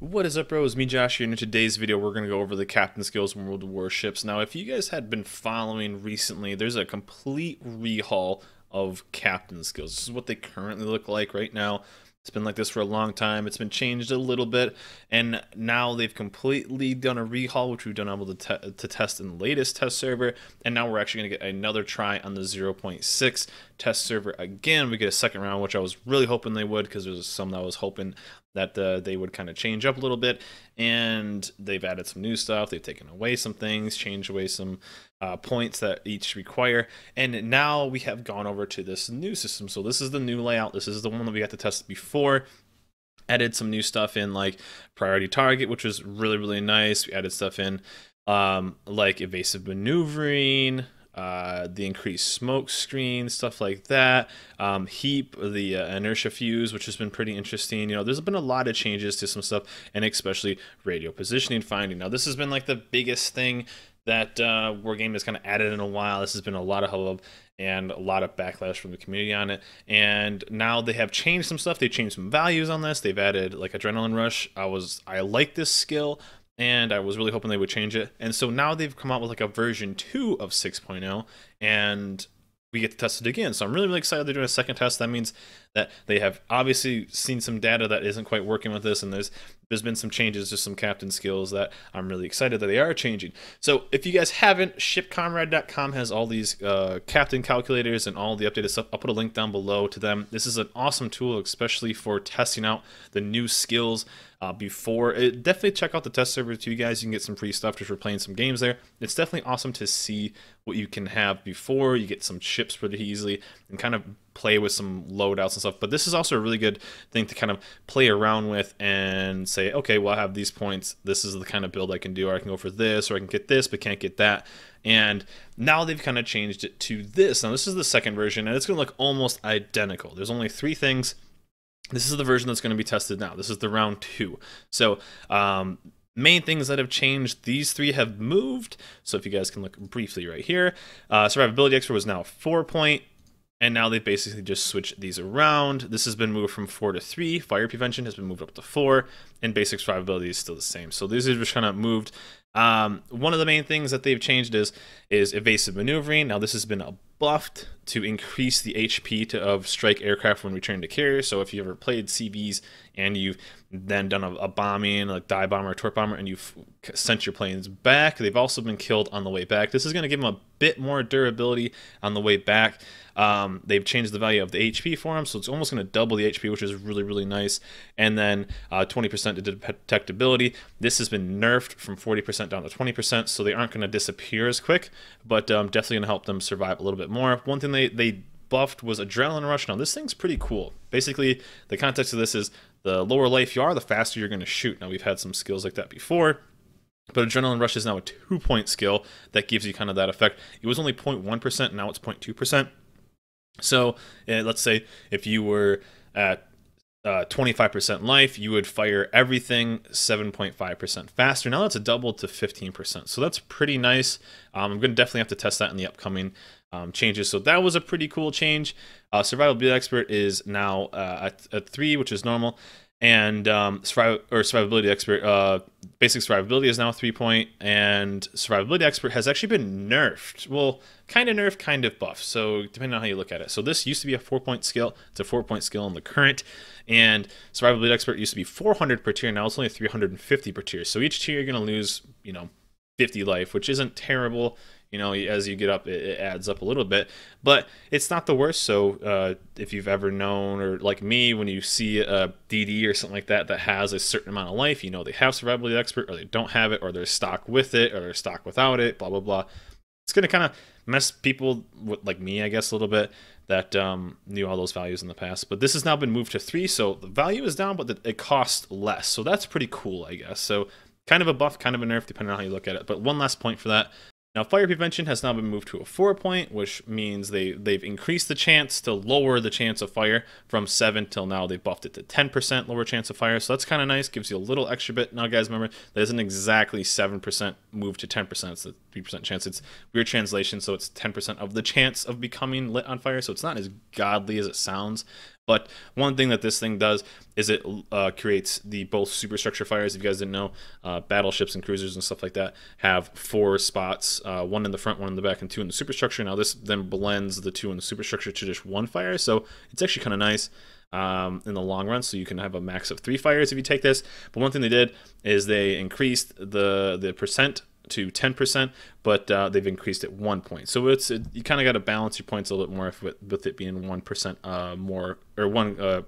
What is up, bro? It's me, Josh, here, and in today's video, we're going to go over the captain skills in World of Warships. Now, if you guys had been following recently, there's a complete rehaul of captain skills. This is what they currently look like right now. It's been like this for a long time. It's been changed a little bit, and now they've completely done a rehaul, which we've done able to test in the latest test server, and now we're actually going to get another try on the 0.6 test server again. We get a second round, which I was really hoping they would, because there's some that I was hoping that they would kind of change up a little bit, and they've added some new stuff. They've taken away some things, changed away some points that each require, and now we have gone over to this new system. So this is the new layout. This is the one that we got to test before. Added some new stuff in, like priority target, which was really nice. We added stuff in like evasive maneuvering, the increased smoke screen, stuff like that. Heap, the inertia fuse, which has been pretty interesting. You know, there's been a lot of changes to some stuff, and especially radio positioning finding. Now, this has been like the biggest thing that Wargame has kind of added in a while. This has been a lot of hubbub and a lot of backlash from the community on it. And now they have changed some stuff. They changed some values on this. They've added like adrenaline rush. I like this skill, and I was really hoping they would change it. And so now they've come out with like a version 2 of 6.0, and we get to test it again. So I'm really excited they're doing a second test. That means that they have obviously seen some data that isn't quite working with this, and there's been some changes to some captain skills that I'm really excited that they are changing. So if you guys haven't, shipcomrade.com has all these captain calculators and all the updated stuff. I'll put a link down below to them. This is an awesome tool, especially for testing out the new skills before. Definitely check out the test server too, guys. You can get some free stuff just for playing some games there. It's definitely awesome to see what you can have before you get some ships pretty easily and kind of play with some loadouts and stuff. But this is also a really good thing to kind of play around with and say, okay, well, I have these points. This is the kind of build I can do, or I can go for this, or I can get this but can't get that. And now they've kind of changed it to this. Now this is the second version, and it's going to look almost identical. There's only 3 things. This is the version that's going to be tested now. This is the round 2. So main things that have changed, these 3 have moved. So if you guys can look briefly right here, survivability expert was now 4 point, and now they basically just switched these around. This has been moved from 4 to 3. Fire prevention has been moved up to 4, and basic survivability is still the same. So these are just kind of moved. One of the main things that they've changed is evasive maneuvering. Now this has been buffed to increase the HP of strike aircraft when returning to carrier. So if you ever played CVs and you've then done a bombing, like dive bomber or torp bomber, and you've sent your planes back, they've also been killed on the way back. This is going to give them a bit more durability on the way back. They've changed the value of the HP for them, so it's almost going to double the HP, which is really nice. And then 20% to detectability. This has been nerfed from 40% down to 20%, so they aren't going to disappear as quick, but definitely going to help them survive a little bit more. One thing they buffed was adrenaline rush. Now this thing's pretty cool. Basically, the context of this is the lower life you are, the faster you're going to shoot. Now we've had some skills like that before, but adrenaline rush is now a 2-point skill that gives you kind of that effect. It was only 0.1%, now it's 0.2%. So let's say if you were at 25% life, you would fire everything 7.5% faster. Now that's a double to 15%. So that's pretty nice. I'm going to definitely have to test that in the upcoming changes. So that was a pretty cool change. Survivability expert is now at 3, which is normal. And survivability expert, basic survivability is now 3 point, and survivability expert has actually been nerfed. Well, kind of nerfed, kind of buffed, so depending on how you look at it. So this used to be a 4-point skill. It's a 4-point skill in the current, and survivability expert used to be 400 per tier. Now it's only 350 per tier. So each tier you're going to lose, 50 life, which isn't terrible. As you get up, it adds up a little bit, but it's not the worst. So if you've ever known, or like me, when you see a DD or something like that that has a certain amount of life, they have survivability expert, or they don't have it, or they're stock with it, or they're stock without it, blah, blah, blah. It's going to kind of mess people like me, I guess, a little bit, that knew all those values in the past. But this has now been moved to 3, so the value is down, but it costs less. So that's pretty cool, I guess. So kind of a buff, kind of a nerf, depending on how you look at it. But one last point for that. Now, fire prevention has now been moved to a 4-point, which means they've increased the chance to lower the chance of fire from 7 till now they buffed it to 10% lower chance of fire. So that's kind of nice, gives you a little extra bit. Now, guys, remember, that isn't exactly 7% move to 10%. It's a 3% chance. It's weird translation, so it's 10% of the chance of becoming lit on fire. So it's not as godly as it sounds, But one thing that this thing does is it creates the both superstructure fires. If you guys didn't know, battleships and cruisers and stuff like that have 4 spots, 1 in the front, 1 in the back, and 2 in the superstructure. Now this then blends the 2 in the superstructure to just 1 fire, so it's actually kind of nice in the long run. So you can have a max of 3 fires if you take this. But one thing they did is they increased the percent to 10%, but they've increased it 1 point. So you kind of got to balance your points a little bit more with it being 1% more, or 1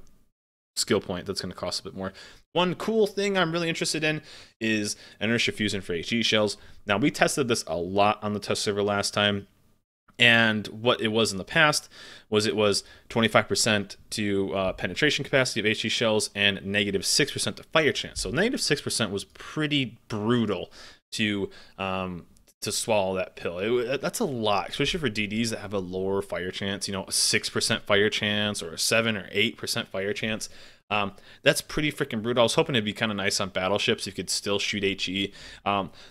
skill point that's going to cost a bit more. One cool thing I'm really interested in is Inertia Fusion for HE shells. Now, we tested this a lot on the test server last time, and what it was in the past was it was 25% to penetration capacity of HE shells and -6% to fire chance. So -6% was pretty brutal to swallow that pill. That's a lot, especially for DDs that have a lower fire chance, you know, a 6% fire chance or a 7 or 8% fire chance. That's pretty freaking brutal. I was hoping it'd be kind of nice on battleships if you could still shoot HE.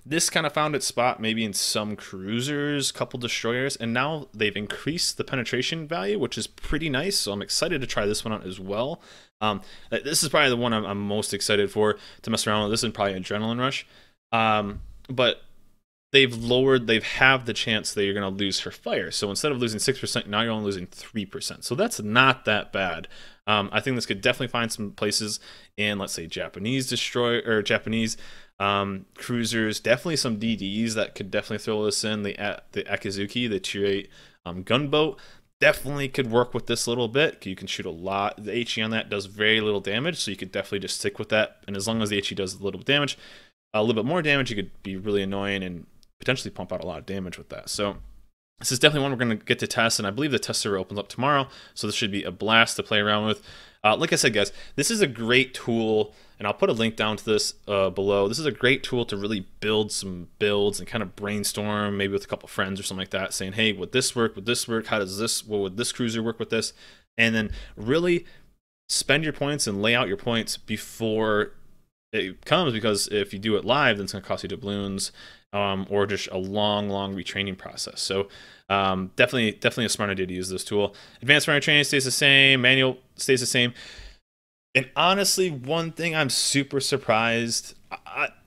This kind of found its spot maybe in some cruisers, couple destroyers, and now they've increased the penetration value, which is pretty nice. So I'm excited to try this one out as well. This is probably the one I'm most excited for to mess around with. This is probably Adrenaline Rush. But they've have the chance that you're going to lose for fire. So instead of losing 6%, now you're only losing 3%. So that's not that bad. I think this could definitely find some places in, let's say, Japanese destroyer or Japanese cruisers. Definitely some DDs that could definitely throw this in. The Akizuki, the Tier 8 gunboat, definitely could work with this a little bit. You can shoot a lot. The HE on that does very little damage, so you could definitely just stick with that. And as long as the HE does a little damage, a little bit more damage, you could be really annoying and potentially pump out a lot of damage with that. So this is definitely one we're going to get to test, and I believe the test server opens up tomorrow, so this should be a blast to play around with. Like I said, guys, this is a great tool, and I'll put a link down to this below. This is a great tool to really build some builds and kind of brainstorm, maybe with a couple friends or something like that, saying, hey, would this work? Would this work? How does this, what would this cruiser work with this? And then really spend your points and lay out your points before it comes, because if you do it live, then it's going to cost you doubloons, or just a long retraining process. So definitely a smart idea to use this tool. Advanced runner training stays the same, manual stays the same. And honestly, one thing I'm super surprised,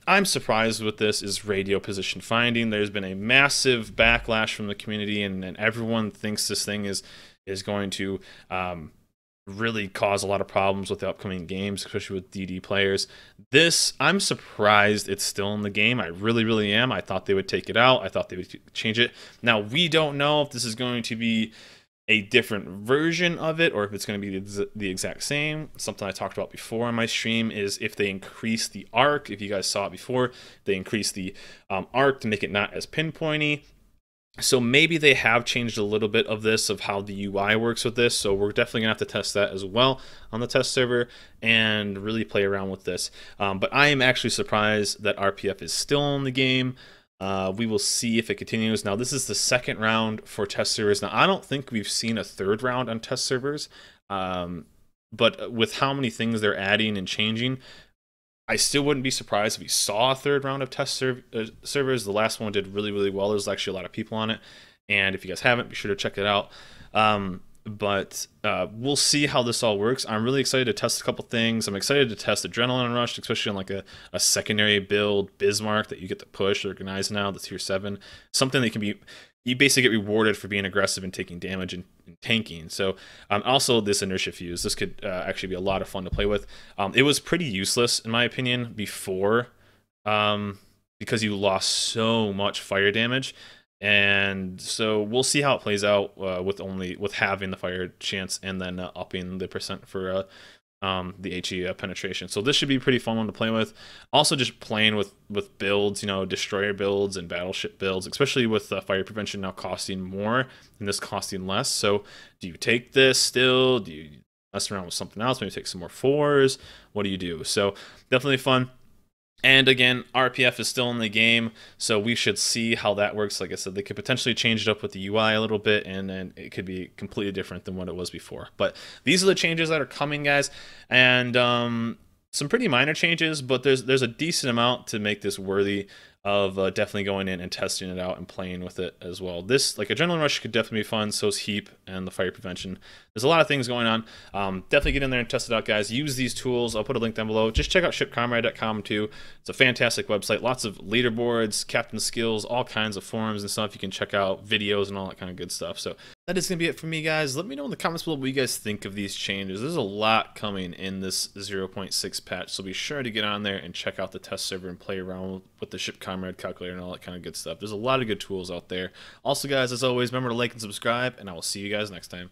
I'm surprised with this, is radio position finding. There's been a massive backlash from the community, and everyone thinks this thing is going to really cause a lot of problems with the upcoming games, especially with DD players. This, I'm surprised it's still in the game. I really am. I thought they would take it out. I thought they would change it. Now, we don't know if this is going to be a different version of it or if it's going to be the exact same. Something I talked about before on my stream is if they increase the arc. If you guys saw it before, they increase the arc to make it not as pinpointy. So maybe they have changed a little bit of this, of how the UI works with this. So we're definitely gonna have to test that as well on the test server and really play around with this. But I am actually surprised that RPF is still in the game. We will see if it continues. Now, this is the 2nd round for test servers. Now, I don't think we've seen a 3rd round on test servers, but with how many things they're adding and changing, I still wouldn't be surprised if we saw a 3rd round of test servers. The last one did really well. There's actually a lot of people on it, and if you guys haven't, be sure to check it out. But we'll see how this all works. I'm really excited to test a couple things. I'm excited to test Adrenaline Rush, especially on like a secondary build, Bismarck, that you get to push or organize now, the Tier 7. Something that can be, you basically get rewarded for being aggressive and taking damage and tanking. So also this Inertia Fuse, this could actually be a lot of fun to play with. It was pretty useless in my opinion before, because you lost so much fire damage. And so we'll see how it plays out with having the fire chance and then upping the percent for the HE penetration. So this should be pretty fun one to play with. Also, just playing with builds, you know, destroyer builds and battleship builds, especially with fire prevention now costing more and this costing less. So do you take this still? Do you mess around with something else? Maybe take some more 4s? What do you do? So definitely fun. And again, RPF is still in the game, so we should see how that works. Like I said, they could potentially change it up with the UI a little bit, and then it could be completely different than what it was before. But these are the changes that are coming, guys, and some pretty minor changes, but there's a decent amount to make this worthy definitely going in and testing it out and playing with it as well. This, like Adrenaline Rush, could definitely be fun. So's Heap and the Fire Prevention. There's a lot of things going on. Definitely get in there and test it out, guys. Use these tools. I'll put a link down below. Just check out shipcomrade.com too. It's a fantastic website. Lots of leaderboards, captain skills, all kinds of forums and stuff. You can check out videos and all that kind of good stuff. So that is going to be it for me, guys. Let me know in the comments below what you guys think of these changes. There's a lot coming in this 0.6 patch, so be sure to get on there and check out the test server and play around with the Ship Comrade calculator and all that kind of good stuff. There's a lot of good tools out there. Also, guys, as always, remember to like and subscribe, and I will see you guys next time.